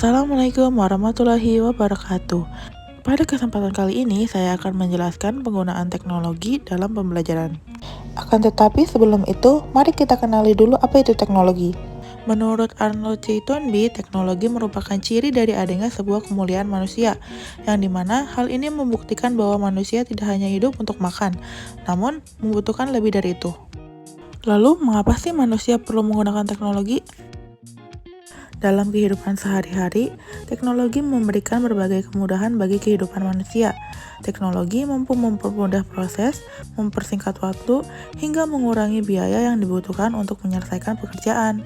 Assalamualaikum warahmatullahi wabarakatuh. Pada kesempatan kali ini, saya akan menjelaskan penggunaan teknologi dalam pembelajaran. Akan tetapi sebelum itu, mari kita kenali dulu apa itu teknologi. Menurut Arnold C. Toynbee, teknologi merupakan ciri dari adanya sebuah kemuliaan manusia, yang dimana hal ini membuktikan bahwa manusia tidak hanya hidup untuk makan, namun membutuhkan lebih dari itu. Lalu, mengapa sih manusia perlu menggunakan teknologi? Dalam kehidupan sehari-hari, teknologi memberikan berbagai kemudahan bagi kehidupan manusia. Teknologi mampu mempermudah proses, mempersingkat waktu, hingga mengurangi biaya yang dibutuhkan untuk menyelesaikan pekerjaan.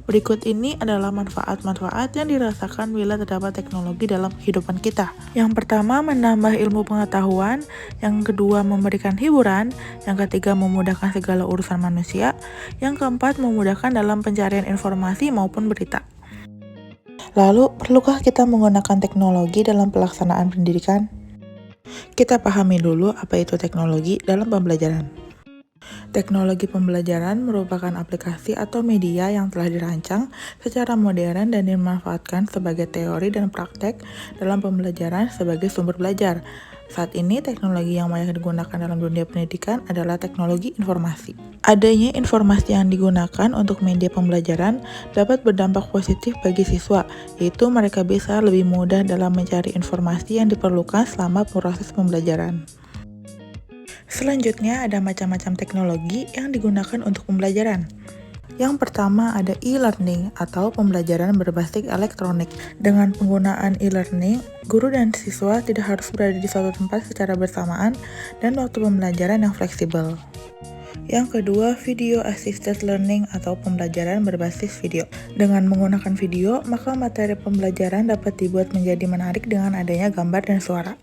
Berikut ini adalah manfaat-manfaat yang dirasakan bila terdapat teknologi dalam kehidupan kita. Yang pertama, menambah ilmu pengetahuan. Yang kedua, memberikan hiburan. Yang ketiga, memudahkan segala urusan manusia. Yang keempat, memudahkan dalam pencarian informasi maupun berita. Lalu, perlukah kita menggunakan teknologi dalam pelaksanaan pendidikan? Kita pahami dulu apa itu teknologi dalam pembelajaran. Teknologi pembelajaran merupakan aplikasi atau media yang telah dirancang secara modern dan dimanfaatkan sebagai teori dan praktek dalam pembelajaran sebagai sumber belajar. Saat ini, teknologi yang banyak digunakan dalam dunia pendidikan adalah teknologi informasi. Adanya informasi yang digunakan untuk media pembelajaran dapat berdampak positif bagi siswa, yaitu mereka bisa lebih mudah dalam mencari informasi yang diperlukan selama proses pembelajaran. Selanjutnya, ada macam-macam teknologi yang digunakan untuk pembelajaran. Yang pertama ada e-learning atau pembelajaran berbasis elektronik. Dengan penggunaan e-learning, guru dan siswa tidak harus berada di suatu tempat secara bersamaan dan waktu pembelajaran yang fleksibel. Yang kedua, video assisted learning atau pembelajaran berbasis video. Dengan menggunakan video, maka materi pembelajaran dapat dibuat menjadi menarik dengan adanya gambar dan suara.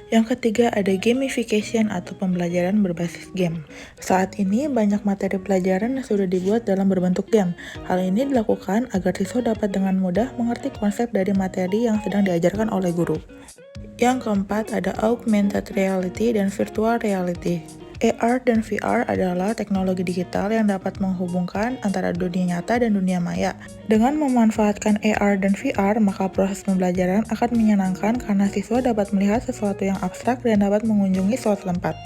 Yang ketiga ada gamification atau pembelajaran berbasis game. Saat ini banyak materi pelajaran yang sudah dibuat dalam berbentuk game. Hal ini dilakukan agar siswa dapat dengan mudah mengerti konsep dari materi yang sedang diajarkan oleh guru. Yang keempat ada augmented reality dan virtual reality. AR dan VR adalah teknologi digital yang dapat menghubungkan antara dunia nyata dan dunia maya. Dengan memanfaatkan AR dan VR, maka proses pembelajaran akan menyenangkan karena siswa dapat melihat sesuatu yang abstrak dan dapat mengunjungi suatu tempat.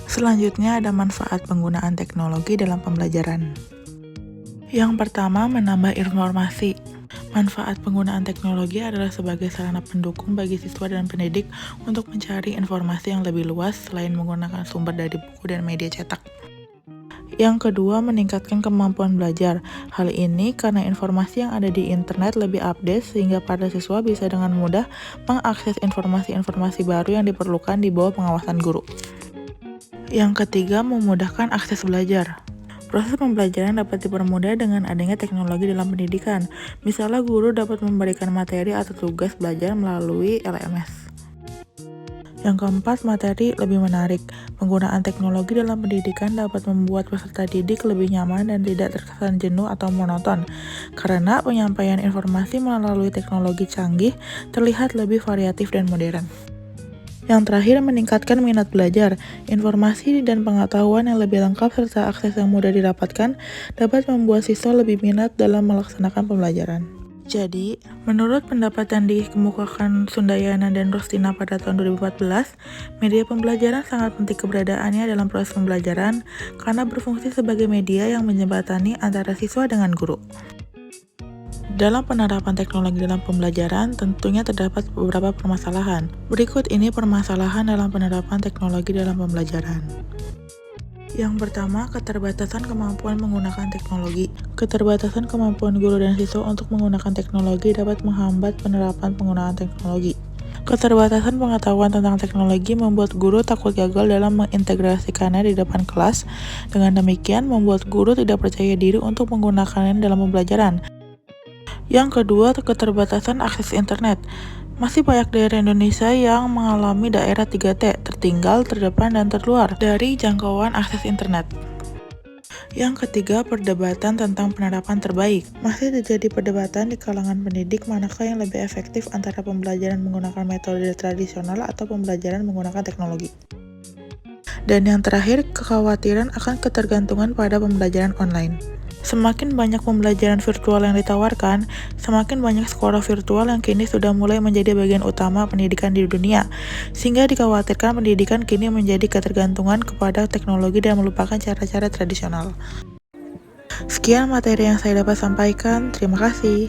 Selanjutnya ada manfaat penggunaan teknologi dalam pembelajaran. Yang pertama, menambah informasi. Manfaat penggunaan teknologi adalah sebagai sarana pendukung bagi siswa dan pendidik untuk mencari informasi yang lebih luas selain menggunakan sumber dari buku dan media cetak. Yang kedua, meningkatkan kemampuan belajar. Hal ini karena informasi yang ada di internet lebih update sehingga para siswa bisa dengan mudah mengakses informasi-informasi baru yang diperlukan di bawah pengawasan guru. Yang ketiga, memudahkan akses belajar. Proses pembelajaran dapat dipermudah dengan adanya teknologi dalam pendidikan. Misalnya guru dapat memberikan materi atau tugas belajar melalui LMS. Yang keempat, materi lebih menarik. Penggunaan teknologi dalam pendidikan dapat membuat peserta didik lebih nyaman dan tidak terkesan jenuh atau monoton. Karena penyampaian informasi melalui teknologi canggih terlihat lebih variatif dan modern. Yang terakhir, meningkatkan minat belajar. Informasi dan pengetahuan yang lebih lengkap serta akses yang mudah didapatkan dapat membuat siswa lebih minat dalam melaksanakan pembelajaran. Jadi, menurut pendapat yang dikemukakan Sundayana dan Rustina pada tahun 2014, media pembelajaran sangat penting keberadaannya dalam proses pembelajaran karena berfungsi sebagai media yang menjembatani antara siswa dengan guru. Dalam penerapan teknologi dalam pembelajaran, tentunya terdapat beberapa permasalahan. Berikut ini permasalahan dalam penerapan teknologi dalam pembelajaran. Yang pertama, keterbatasan kemampuan menggunakan teknologi. Keterbatasan kemampuan guru dan siswa untuk menggunakan teknologi dapat menghambat penerapan penggunaan teknologi. Keterbatasan pengetahuan tentang teknologi membuat guru takut gagal dalam mengintegrasikannya di depan kelas. Dengan demikian, membuat guru tidak percaya diri untuk menggunakannya dalam pembelajaran. Yang kedua, keterbatasan akses internet. Masih banyak daerah Indonesia yang mengalami daerah 3T, tertinggal, terdepan, dan terluar dari jangkauan akses internet. Yang ketiga, perdebatan tentang penerapan terbaik. Masih terjadi perdebatan di kalangan pendidik manakah yang lebih efektif antara pembelajaran menggunakan metode tradisional atau pembelajaran menggunakan teknologi. Dan yang terakhir, kekhawatiran akan ketergantungan pada pembelajaran online. Semakin banyak pembelajaran virtual yang ditawarkan, semakin banyak sekolah virtual yang kini sudah mulai menjadi bagian utama pendidikan di dunia, sehingga dikhawatirkan pendidikan kini menjadi ketergantungan kepada teknologi dan melupakan cara-cara tradisional. Sekian materi yang saya dapat sampaikan, terima kasih.